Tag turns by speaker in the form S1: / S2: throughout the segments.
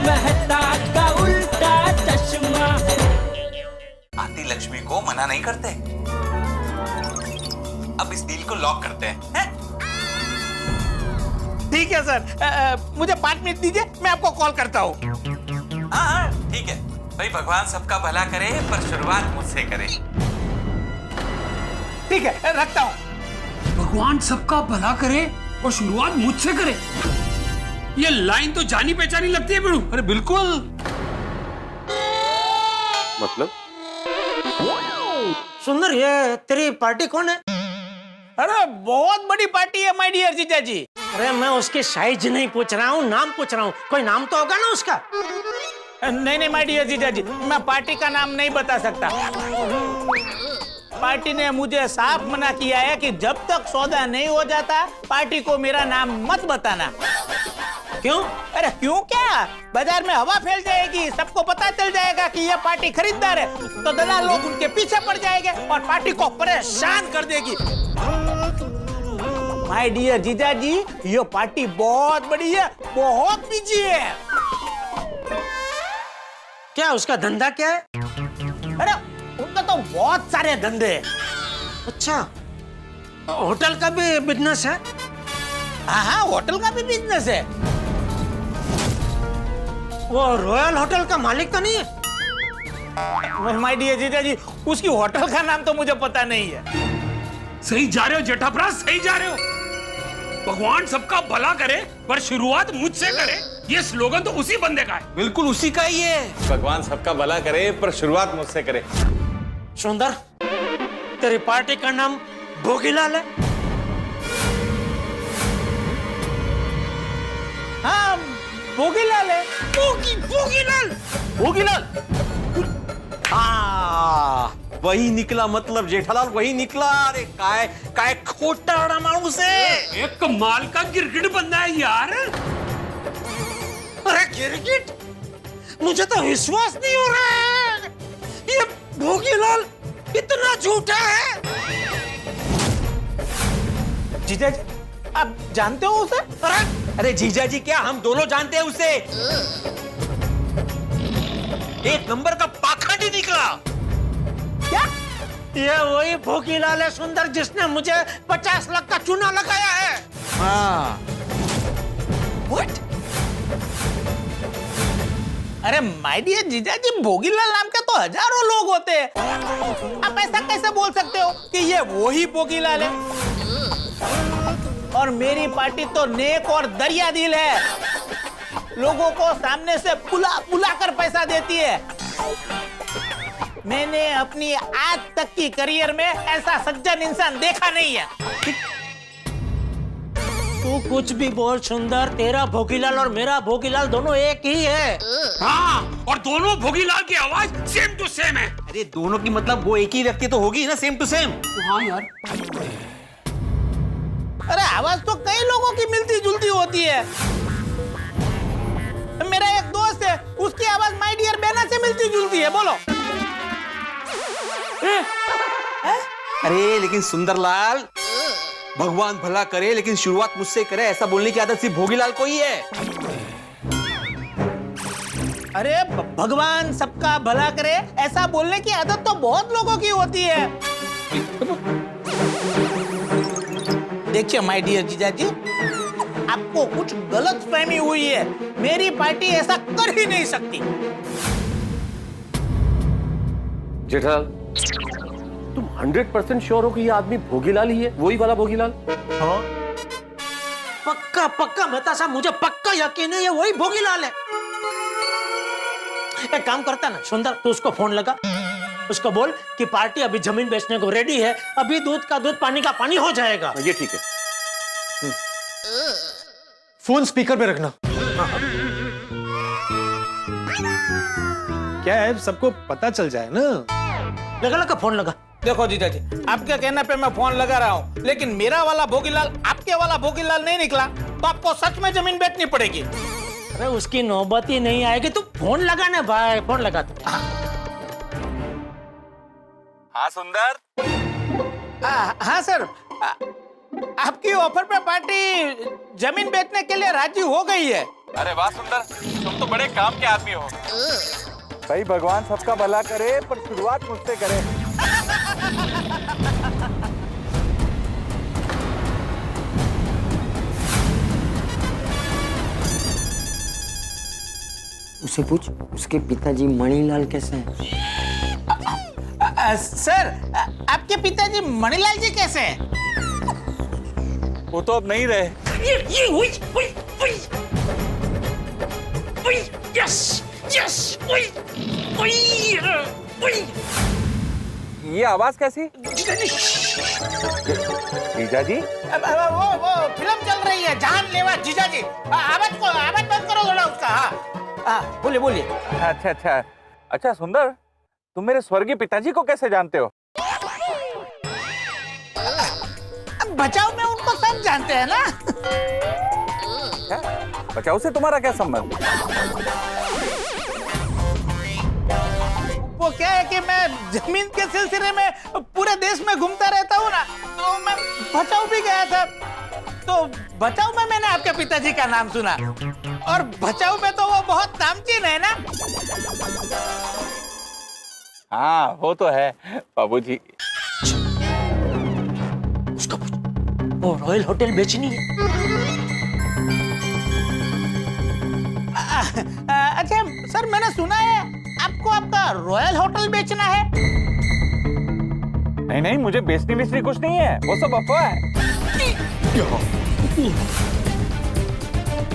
S1: मेहता का उल्टा चश्मा।
S2: आती लक्ष्मी को मना नहीं करते। अब इस डील को लॉक करते हैं?
S3: ठीक है सर, मुझे 5 मिनट दीजिए, मैं आपको कॉल करता हूँ।
S2: हाँ ठीक है भाई, भगवान सबका भला करे पर शुरुआत मुझसे करे।
S3: ठीक है, रखता हूँ।
S4: भगवान सबका भला करे और शुरुआत मुझसे करे, ये लाइन तो जानी पहचानी लगती है बिड़ू।
S2: अरे बिल्कुल।
S5: मतलब
S6: सुंदर, ये तेरी पार्टी कौन है?
S3: अरे बहुत बड़ी पार्टी है माय डियर जीजा जी।
S6: अरे मैं उसकी साइज नहीं पूछ रहा हूँ, नाम पूछ रहा हूँ। कोई नाम तो होगा ना उसका?
S3: नहीं माय डियर जीजा जी, मैं पार्टी का नाम नहीं बता सकता। पार्टी ने मुझे साफ मना किया है कि जब तक सौदा नहीं हो जाता पार्टी को मेरा नाम मत बताना।
S6: क्यों?
S3: अरे क्यों क्या, बाजार में हवा फैल जाएगी, सबको पता चल जाएगा कि ये पार्टी खरीदार है, तो दलाल लोग उनके पीछे पड़ जाएंगे और पार्टी को परेशान कर देगी। माय डियर जीजा जी, ये पार्टी बहुत बड़ी है, बहुत बिजी है।
S6: क्या उसका धंधा क्या है?
S3: अरे उनका तो बहुत सारे धंधे हैं।
S6: अच्छा, होटल का भी बिजनेस है?
S3: हाँ, होटल का भी बिजनेस है।
S6: वो रॉयल होटल का मालिक तो नहीं है?
S3: माय डियर जीजा जी, उसकी होटल का नाम तो मुझे पता नहीं है।
S4: सही जा रहे हो जेठाप्रास, सही जा रहे हो। भगवान सबका भला करे पर शुरुआत मुझसे करे, ये स्लोगन तो उसी बंदे का है।
S2: बिल्कुल उसी का ही है।
S5: भगवान सबका भला करे पर शुरुआत मुझसे करे।
S6: सुंदर, तेरी पार्टी का नाम भोगीलाल है?
S3: हाँ, भोगीलाल है।
S5: भोगीलाल, हाँ वही निकला, मतलब जेठालाल वही निकला। अरे काय खोटा मानुस है।
S4: एक कमाल का गिरगिट बंदा है यार।
S6: अरे गिरगिट, मुझे तो विश्वास नहीं हो रहा है, ये भोगीलाल इतना झूठा है।
S3: जीजा जी, आप जानते हो उसे?
S5: अरे जीजा जी क्या, हम दोनों जानते हैं उसे। एक नंबर का पाखंडी निकला।
S3: क्या?
S6: ये वही भोगीलाल है सुंदर, जिसने मुझे 50 लाख का चूना लगाया है।
S5: हाँ।
S3: What? अरे माय डियर जीजा जी, भोगीलाल नाम के तो हजारों लोग होते हैं, आप ऐसा कैसे बोल सकते हो कि ये वही भोगीलाल है? और मेरी पार्टी तो नेक और दरिया दिल है, लोगों को सामने से बुला कर पैसा देती है। मैंने अपनी आज तक की करियर में ऐसा सज्जन इंसान देखा नहीं है।
S6: तू कुछ भी बोल सुंदर, तेरा भोगीलाल और मेरा भोगीलाल दोनों एक ही है।
S4: हाँ, और दोनों भोगीलाल की आवाज सेम टू सेम है।
S5: अरे दोनों की मतलब वो एक ही व्यक्ति तो होगी ना, सेम टू सेम।
S4: हाँ यार।
S3: अरे आवाज तो कई लोगों की मिलती जुलती होती है। मेरा एक दोस्त है, उसकी आवाज माय डियर बेना से मिलती जुलती है। बोलो।
S5: अरे लेकिन सुंदरलाल, भगवान भला करे लेकिन शुरुआत मुझसे करे, ऐसा बोलने की आदत सिर्फ भोगीलाल को ही है।
S3: अरे भगवान सबका भला करे, ऐसा बोलने की आदत तो बहुत लोगों की होती है। देखिए माय डियर जीजा जी, आपको कुछ गलत फहमी हुई है। मेरी पार्टी ऐसा कर ही नहीं सकती।
S5: जेठालाल, तुम 100% श्योर हो कि ये आदमी भोगीलाल ही है, वही वाला भोगीलाल?
S6: हाँ? पक्का पक्का मेहता साहब, मुझे पक्का यकीन है ये वही भोगीलाल है। एक काम करता ना सुंदर, तू उसको फोन लगा, उसको बोल कि पार्टी अभी जमीन बेचने को रेडी है, अभी दूध का दूध पानी का पानी हो जाएगा।
S5: ये ठीक है।
S7: फोन स्पीकर पे रखना। क्या है, सबको पता चल जाए ना।
S6: लगा फोन लगा।
S3: देखो जीजा जी, आपके कहने पे मैं फोन लगा रहा हूँ, लेकिन मेरा वाला भोगीलाल आपके वाला भोगीलाल नहीं निकला तो आपको सच में जमीन बेचनी पड़ेगी।
S6: अरे उसकी नौबत ही नहीं आएगी, तू फोन लगा ना भाई, फोन लगा।
S2: हाँ सुंदर।
S3: हाँ सर। आपकी ऑफर पे पार्टी जमीन बेचने के लिए राजी हो गई है।
S2: अरे वाह सुंदर, तुम तो बड़े काम के आदमी हो।
S8: भाई भगवान सबका भला करे पर शुरुआत मुझसे करे।
S9: उसे पूछ उसके पिताजी मणिलाल कैसे हैं?
S3: सर, आपके पिताजी मणिलाल जी कैसे हैं?
S8: वो तो अब नहीं रहे। ये आवाज कैसी? जीजा जी?
S3: वो फिल्म चल रही है जानलेवा जीजा जी। आवाज बंद करो थोड़ा उसका। हाँ, बोलिए।
S8: अच्छा सुंदर, तुम मेरे स्वर्गीय पिताजी को कैसे जानते हो?
S3: बचाओ में उनको सब जानते हैं ना।
S8: क्या? बचाओ से तुम्हारा क्या संबंध?
S3: वो क्या है कि मैं जमीन के सिलसिले में पूरे देश में घूमता रहता हूँ ना, तो मैं बचाओ भी गया था। तो बचाओ में मैंने आपके पिताजी का नाम सुना, और बचाओ में तो वो बहुत नामचीन है ना।
S8: हाँ वो तो है बाबूजी।
S6: उसको पूछ, वो रॉयल होटल बेचनी है।
S3: अच्छा सर, मैंने सुना है आपको आपका रॉयल होटल बेचना है।
S8: नहीं, मुझे बेचनी कुछ नहीं है, वो सब अफवाह है।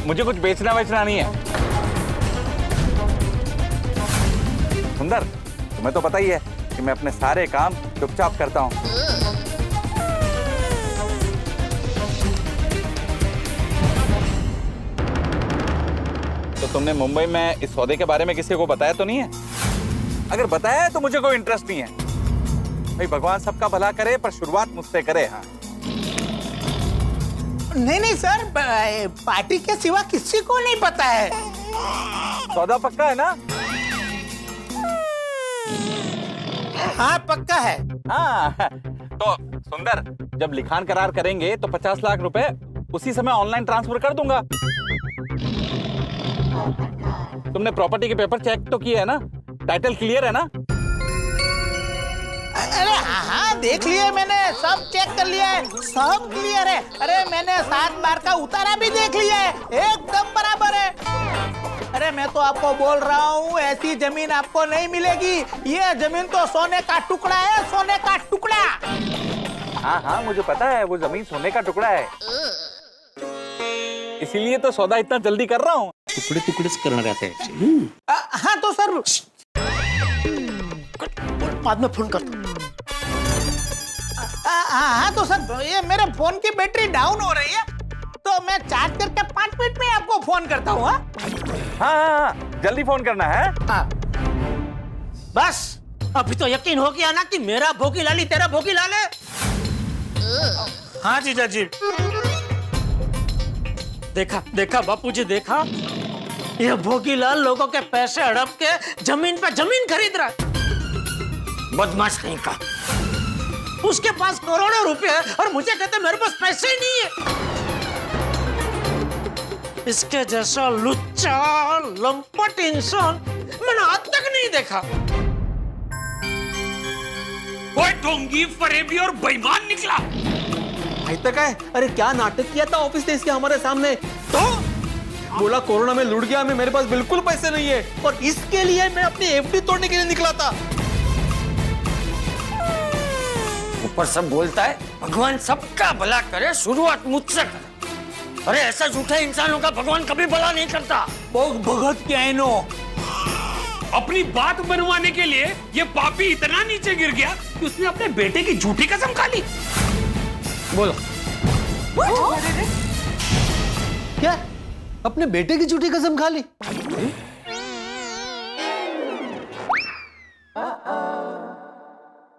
S8: मुझे कुछ बेचना नहीं है। सुंदर, तुम्हें तो पता ही है कि मैं अपने सारे काम चुपचाप करता हूँ। तो तुमने मुंबई में इस सौदे के बारे में किसी को बताया तो नहीं है? अगर बताया है तो मुझे कोई इंटरेस्ट नहीं है। भाई भगवान सबका भला करे पर शुरुआत मुझसे करे। हाँ
S3: नहीं सर, पार्टी के सिवा किसी को नहीं पता है।
S8: सौदा पक्का है ना?
S3: हाँ पक्का है।
S8: हाँ तो सुंदर, जब लिखान करार करेंगे तो 50 लाख रुपए उसी समय ऑनलाइन ट्रांसफर कर दूंगा। तुमने प्रॉपर्टी के पेपर चेक तो किए है ना? टाइटल क्लियर है ना?
S3: अरे हाँ, देख लिए मैंने, सब चेक कर लिया है, सब क्लियर है। अरे मैंने 7 बार का उतारा भी देख लिया है, एकदम बराबर है। अरे मैं तो आपको बोल रहा हूँ, ऐसी जमीन आपको नहीं मिलेगी। ये जमीन तो सोने का टुकड़ा है, सोने का टुकड़ा।
S8: हाँ मुझे पता है, वो जमीन सोने का टुकड़ा है, इसीलिए तो सौदा इतना जल्दी कर रहा हूँ।
S9: टुकड़े करना रहते हैं।
S3: हाँ तो सर,
S6: बाद में फोन कर।
S3: हाँ तो सर, ये मेरे फोन की बैटरी डाउन हो रही है, तो मैं चार्ज करके 5 मिनट में आपको फोन करता हूँ।
S8: हाँ, जल्दी फोन करना है।
S6: बस अभी तो यकीन हो गया ना कि मेरा भोगी लाली तेरा भोगी लाल है। हाँ जीजा जी, देखा बापूजी, देखा ये भोगीलाल लोगों के पैसे हड़प के जमीन पे जमीन खरीद रहा है। बदमाश कहीं का, उसके पास करोड़ों रुपए है और मुझे कहते मेरे पास पैसे ही नहीं है। इसके जैसा लुच्चा लंपट इंसान मैंने आज तक नहीं देखा।
S4: कोई ढोंगी, फरेबी और बेईमान निकला।
S5: भाई तक है। अरे क्या नाटक किया था ऑफिस देश के हमारे सामने। तो बोला कोरोना में लुट गया, मेरे पास बिल्कुल पैसे नहीं है, और इसके लिए मैं अपनी एफडी तोड़ने के लिए निकला था।
S9: ऊपर सब बोलता है भगवान सबका भला करे, शुरुआत मुझसे करे। अरे ऐसा झूठे इंसानों का भगवान कभी भला नहीं करता।
S3: भगत क्या है नो?
S4: अपनी बात बनवाने के लिए ये पापी इतना नीचे गिर गया कि उसने अपने बेटे की झूठी कसम खा ली।
S5: बोलो क्या? अपने बेटे की झूठी कसम खा ली?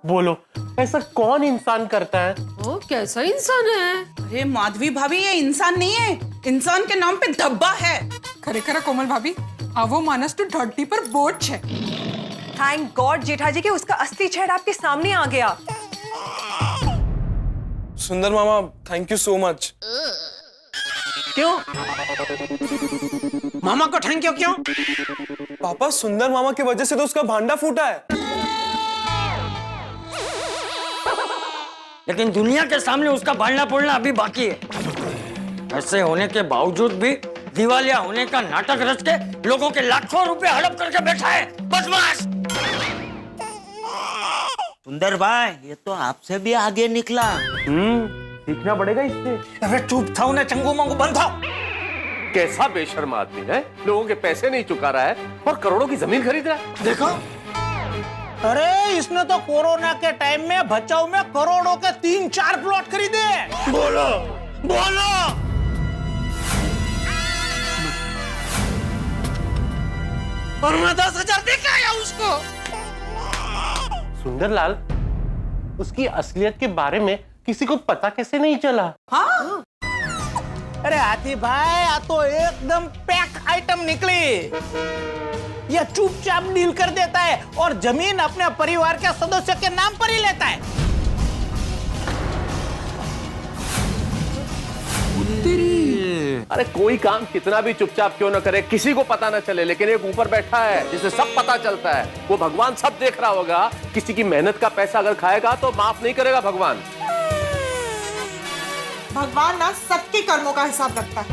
S6: बोलो ऐसा कौन इंसान करता है?
S10: वो कैसा इंसान है?
S11: अरे माधवी भाभी, ये इंसान नहीं है, इंसान के नाम पे धब्बा है।
S10: खरेखर कोमल भाभी, आवो मानस तो धरती पर बोझ है।
S12: थैंक गॉड जेठाजी कि उसका असली चेहरा आपके सामने आ गया।
S5: सुंदर मामा, थैंक यू सो मच।
S6: क्यों? मामा को थैंक यू क्यों?
S5: पापा, सुंदर मामा की वजह से तो उसका भांडा फूटा है।
S9: लेकिन दुनिया के सामने उसका भांडना फोड़ना अभी बाकी है। ऐसे होने के बावजूद भी दिवालिया होने का नाटक रच के लोगों के लाखों रुपए हड़प करके बैठा है, बदमाश।
S3: सुंदर भाई, ये तो आपसे भी आगे निकला।
S5: सीखना पड़ेगा इससे।
S6: अरे चुप था, उन्हें चंगू मंगू बंद था।
S5: कैसा बेशर्म आदमी है, लोगों के पैसे नहीं चुका रहा है और करोड़ों की जमीन खरीद रहा है।
S6: देखो,
S3: अरे इसने तो कोरोना के टाइम में भचाऊ में करोड़ों के 3-4 प्लॉट खरीदे।
S6: बोलो बोलो। और मैं 10,000 दे के आया उसको।
S5: सुंदरलाल, उसकी असलियत के बारे में किसी को पता कैसे नहीं चला?
S3: हाँ? अरे हाथी भाई, आ तो एकदम पैक आइटम निकली। यह चुपचाप डील कर देता है और जमीन अपने परिवार के सदस्य के नाम पर ही लेता है।
S5: अरे कोई काम कितना भी चुपचाप क्यों न करे, किसी को पता न चले, लेकिन एक ऊपर बैठा है जिसे सब पता चलता है। वो भगवान सब देख रहा होगा। किसी की मेहनत का पैसा अगर खाएगा तो माफ नहीं करेगा भगवान।
S11: भगवान ना सबके कर्मों का हिसाब रखता है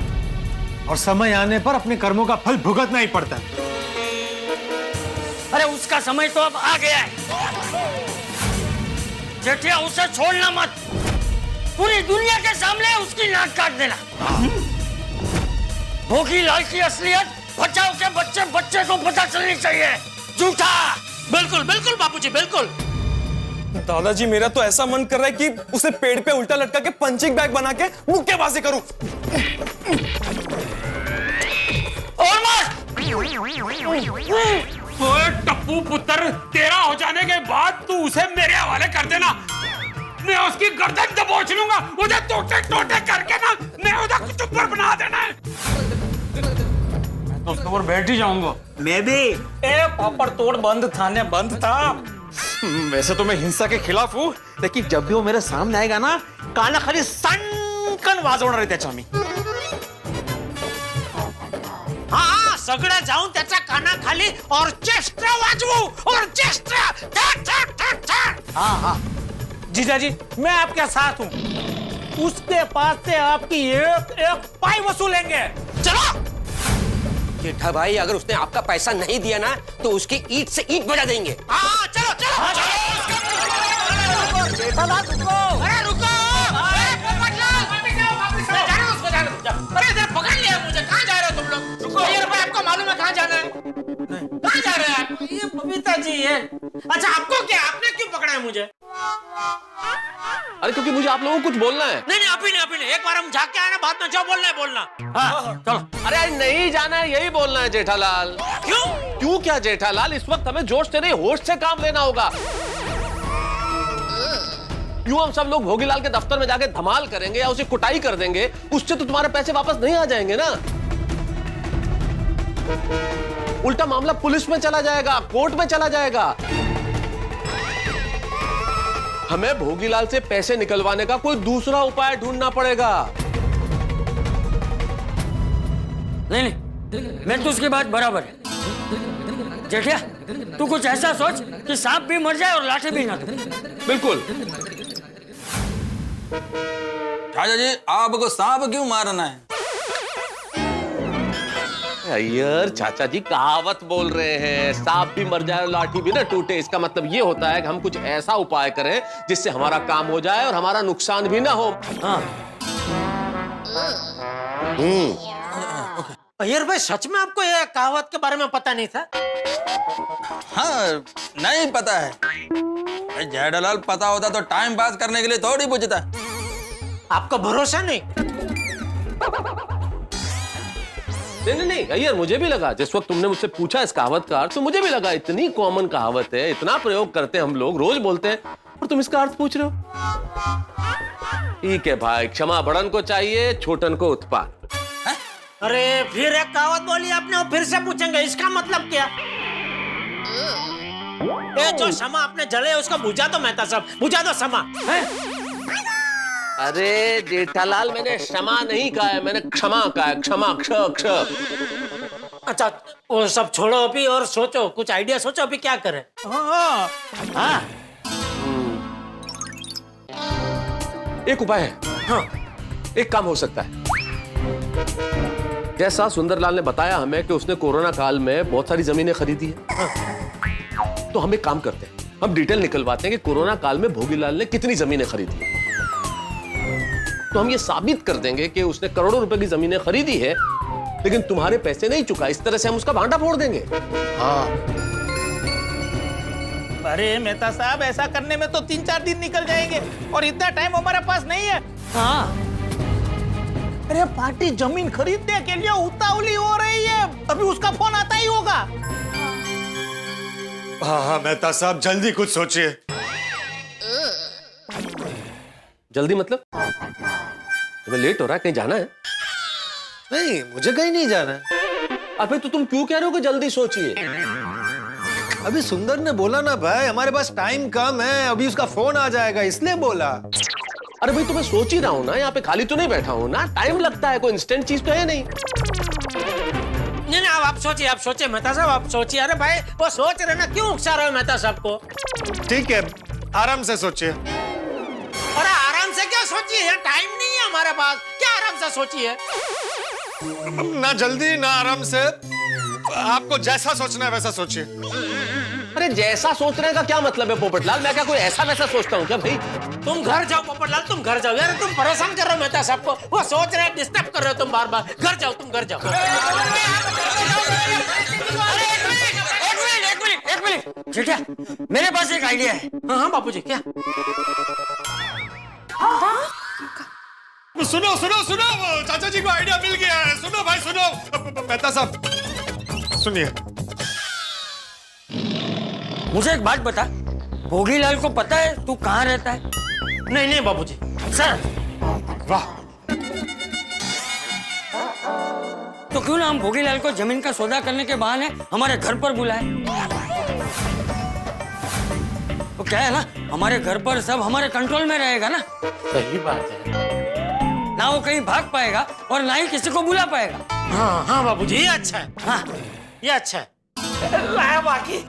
S7: और समय आने पर अपने कर्मों का फल भुगतना ही पड़ता है।
S9: अरे उसका समय तो अब आ गया है। जेठिया, उसे छोड़ना मत। पूरी दुनिया के सामने उसकी नाक काट देना। भोगी लाल की असलियत बचाओ के बच्चे बच्चे को पता चलनी चाहिए। झूठा।
S6: बिल्कुल बिल्कुल बापूजी, बिल्कुल।
S5: दादाजी, मेरा तो ऐसा मन कर रहा है कि उसे पेड़ पे उल्टा लटका के पंचिंग बैग बना के मुक्केबाजी करूं।
S9: और मार।
S4: ओए टप्पू पुत्र, तेरा हो जाने के बाद तू उसे मेरे हवाले कर देना। मैं उसकी गर्दन दबोच लूंगा, उसे टोटे टोटे करके ना मैं उसे कुछ ऊपर बना देना है।
S6: तो उसके ऊपर बैठ ही जाऊंगा।
S3: मैं भी।
S6: पापड़ तोड़ बंद था ने बंद था।
S5: वैसे तो मैं हिंसा के खिलाफ हूँ, लेकिन जब भी वो मेरे सामने आएगा ना, काना खाली सनकन वाजवणार आहे त्याच्या मी।
S6: हाँ, सगळं जाऊन त्याच्या कानाखाली ऑर्केस्ट्रा वाजवू, ऑर्केस्ट्रा।
S3: हाँ हाँ जीजाजी, मैं आपके साथ हूँ। उसके पास से आपकी एक एक पाई वसूलेंगे।
S6: चलो।
S12: जेठा भाई, अगर उसने आपका पैसा नहीं दिया ना तो उसकी ईंट से ईंट बजा देंगे।
S6: हाँ, चलो चलो। अरे रुको। अरे इधर पकड़ लिया मुझे। कहाँ जा रहे हो तुम लोग? रुको। ये रुपए आपको मालूम है कहाँ जाना है? कहाँ जा रहे हैं आप? ये बबीता जी है। अच्छा, आपको क्या? आपने क्यों पकड़ा है मुझे?
S5: अरे क्योंकि मुझे आप लोगों को कुछ बोलना है।
S6: नहीं, अभी नहीं। एक बार हम जाके आए ना, बाद में जो बोलना है बोलना। हाँ, चलो।
S5: अरे नहीं जाना है, यही बोलना है जेठालाल। क्यों क्या जेठालाल, इस वक्त हमें जोश से नहीं होश से काम लेना होगा। यूं हम सब लोग भोगीलाल के दफ्तर में जाके धमाल करेंगे या उसे कुटाई कर देंगे, उससे तो तुम्हारे पैसे वापस नहीं आ जाएंगे ना। उल्टा मामला पुलिस में चला जाएगा, कोर्ट में चला जाएगा। हमें भोगीलाल से पैसे निकलवाने का कोई दूसरा उपाय ढूंढना पड़ेगा।
S9: नहीं, मैं तो उसकी बात बराबर है। जेठिया, तू कुछ ऐसा सोच कि सांप भी मर जाए और लाठी भी ना।
S5: बिल्कुल।
S2: चाचा जी, आपको सांप क्यों मारना है?
S5: अय्यर चाचा जी कहावत बोल रहे हैं, सांप भी मर जाए और लाठी भी ना टूटे। इसका मतलब ये होता है कि हम कुछ ऐसा उपाय करें जिससे हमारा काम हो जाए और हमारा नुकसान भी ना हो।
S9: हाँ।
S6: अय्यर भाई, सच में आपको ये कहावत के बारे में पता नहीं था?
S2: हाँ, नहीं पता है। जेठालाल पता होता तो टाइम पास करने के लिए थोड़ी पूछता।
S6: आपको भरोसा नहीं?
S5: नहीं अय्यर, मुझे भी लगा जिस वक्त तुमने मुझसे पूछा इस कहावत का अर्थ, तो मुझे भी लगा इतनी कॉमन कहावत है, इतना प्रयोग करते हैं हम लोग, रोज बोलते हैं, और तुम इसका अर्थ पूछ रहे हो। ठीक है भाई, क्षमा बड़न को चाहिए, छोटन को उत्पात।
S6: अरे फिर एक कहावत बोली आपने और फिर से पूछेंगे, इसका मतलब क्या? ये जो समा आपने जले उसको बुझा तो मैं था सब, बुझा दो समा।
S5: अरे जेठालाल, मैंने क्षमा नहीं कहा है, मैंने क्षमा कहा है। क्षमा, क्ष क्ष।
S6: अच्छा वो सब छोड़ो अभी और सोचो, कुछ आइडिया सोचो अभी क्या करें।
S3: हाँ
S6: हाँ
S5: एक उपाय है।
S6: हाँ
S5: एक काम हो सकता है। जैसा सुंदरलाल ने बताया हमें कि उसने कोरोना काल में बहुत सारी जमीनें खरीदी है, तो हम एक काम करते हैं, हम डिटेल निकलवाते हैं कि कोरोना काल में भोगीलाल ने कितनी जमीनें खरीदी है। तो हम ये साबित कर देंगे कि उसने करोड़ों रुपए की जमीनें खरीदी है, लेकिन तुम्हारे पैसे नहीं चुका। इस तरह से हम उसका भांडा फोड़ देंगे। हाँ।
S3: अरे मेहता साहब, ऐसा करने में तो 3-4 दिन निकल जाएंगे और इतना टाइम हमारे पास नहीं है।
S6: हाँ।
S3: अरे पार्टी जमीन खरीदने के लिए उतावली हो रही है, अभी उसका फोन आता ही होगा।
S7: हाँ मेहता साहब, जल्दी कुछ सोचिए।
S5: जल्दी मतलब? तुम्हें लेट हो रहा है, कहीं जाना है?
S7: नहीं, मुझे कहीं नहीं जाना है।
S5: अबे तो तुम क्यों कह रहे हो कि जल्दी सोचिए?
S7: अभी सुंदर ने बोला ना भाई, हमारे पास टाइम कम है, अभी उसका फोन आ जाएगा, इसलिए बोला।
S5: अरे भाई, तो मैं सोच ही रहा हूँ ना, यहाँ पे खाली तो नहीं बैठा हूँ ना, टाइम लगता है, कोई इंस्टेंट चीज तो है नहीं।
S6: नहीं, आप सोचिए मेहता साहब, आप सोचिए। अरे भाई वो सोच रहे ना, क्यों उकसा रहे हो मेहता साहब को?
S7: ठीक है, आराम से सोचिए।
S6: अरे आराम से क्या सोचिए, यार टाइम नहीं है हमारे पास, क्या आराम से सोचिए?
S7: ना जल्दी ना आराम से, आपको जैसा सोचना है वैसा सोचिए।
S5: अरे जैसा सोचने का क्या मतलब है पोपटलाल? मैं क्या कोई ऐसा वैसा सोचता हूँ क्या भाई?
S6: तुम घर जाओ पोपटलाल, तुम घर जाओ यार, तुम परेशान कर रहे हो मेहता साहब को, वो सोच रहे हैं, डिस्टर्ब कर रहे हो तुम बार बार। घर जाओ, तुम घर जाओ।
S9: एक मिनट जेठा, मेरे पास एक आइडिया है।
S6: हाँ बापूजी, क्या?
S7: सुनो सुनो सुनो, चाचा जी को आइडिया मिल गया है। सुनो भाई सुनो, मेहता साहब सुनिए।
S9: मुझे एक बात बता, भोगीलाल को पता है तू कहाँ रहता है?
S6: नहीं बापूजी।
S9: सर
S7: वाह,
S9: तो क्यों ना हम भोगीलाल को जमीन का सौदा करने के बहाने हमारे घर पर बुलाए? तो क्या है ना, हमारे घर पर सब हमारे कंट्रोल में रहेगा ना।
S6: सही बात है।
S9: ना वो कहीं भाग पाएगा और ना ही किसी को बुला पाएगा।
S6: हाँ बापूजी, ये अच्छा है। हाँ ये अच्छा है बाकी।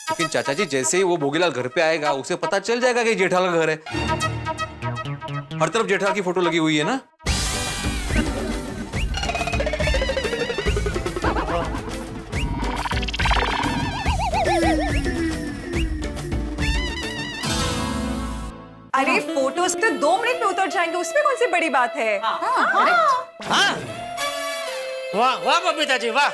S8: लेकिन चाचा जी, जैसे ही वो भोगीलाल घर पे आएगा, उसे पता चल जाएगा कि जेठालाल का घर है। हर तरफ जेठालाल की फोटो लगी हुई है ना।
S11: अरे फोटोज तो 2 मिनट में उतर जाएंगे, उसमें कौन सी बड़ी बात है?
S6: हाँ वाह बबीता जी, वाह।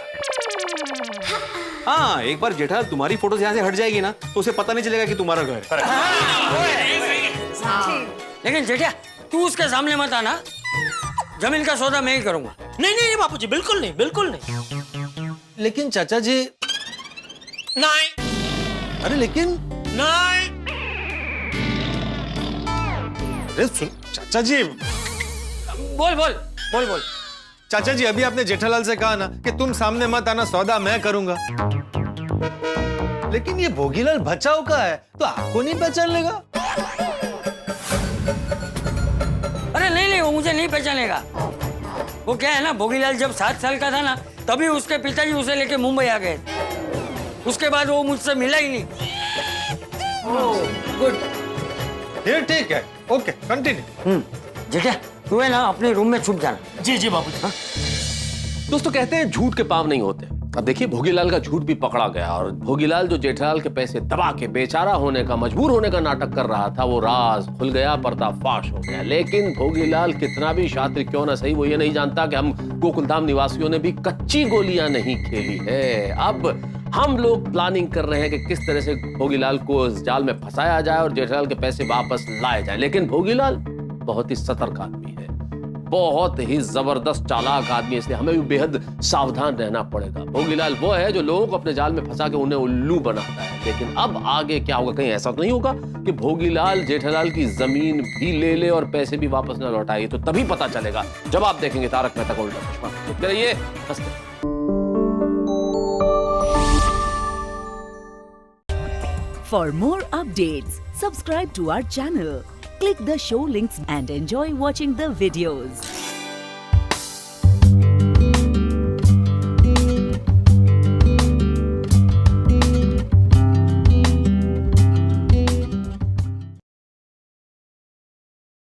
S8: हाँ, एक बार जेठालाल तुम्हारी फोटो यहाँ से हट जाएगी ना, तो उसे पता नहीं चलेगा कि तुम्हारा घर है।
S9: लेकिन जेठा, तू उसके सामने मत आना, जमीन का सौदा मैं ही करूंगा।
S6: नहीं बापूजी, बिल्कुल नहीं।
S7: लेकिन चाचा जी।
S6: नहीं।
S7: अरे लेकिन
S6: नहीं।
S7: अरे सुन चाचा जी।
S9: बोल।
S7: चाचा जी, अभी आपने जेठालाल से कहा ना कि तुम सामने मत आना, सौदा मैं करूंगा। लेकिन ये भोगीलाल बचाव का है, तो आपको नहीं पहचान लेगा?
S9: अरे नहीं, वो मुझे नहीं पहचानेगा। वो क्या है ना, भोगीलाल जब 7 साल का था ना, तभी उसके पिताजी उसे लेके मुंबई आ गए। उसके बाद वो मुझसे मिला ही नहीं।
S7: गुड, ये ठीक है, ओके कंटिन्यू।
S9: जेठा, तू है ना अपने रूम में छुप जाना।
S6: जी बाबूजी।
S5: दोस्तों कहते हैं झूठ के पाप नहीं होते। अब देखिए, भोगीलाल का झूठ भी पकड़ा गया और भोगीलाल जो जेठालाल के पैसे दबा के बेचारा होने का, मजबूर होने का नाटक कर रहा था, वो राज खुल गया, पर्दाफाश हो गया। लेकिन भोगीलाल कितना भी शातिर क्यों ना सही, वो ये नहीं जानता कि हम गोकुलधाम निवासियों ने भी कच्ची गोलियां नहीं खेली है। अब हम लोग प्लानिंग कर रहे हैं कि किस तरह से भोगीलाल को इस जाल में फंसाया जाए और जेठालाल के पैसे वापस लाए जाए। लेकिन भोगीलाल बहुत ही सतर्क आदमी है, बहुत ही जबरदस्त चालाक आदमी, इसलिए हमें भी बेहद सावधान रहना पड़ेगा। भोगीलाल वो है जो लोगों को अपने जाल में फंसा के उन्हें उल्लू बनाता है। लेकिन अब आगे क्या होगा, कहीं ऐसा तो नहीं होगा कि भोगीलाल जेठालाल की जमीन भी ले ले और पैसे भी वापस न लौटाए? तो तभी पता चलेगा जब आप देखेंगे तारक मेहता का उल्टा चश्मा। देखते रहिए, हंसते।
S13: For more updates, subscribe to our channel, Click the show links and enjoy watching the videos.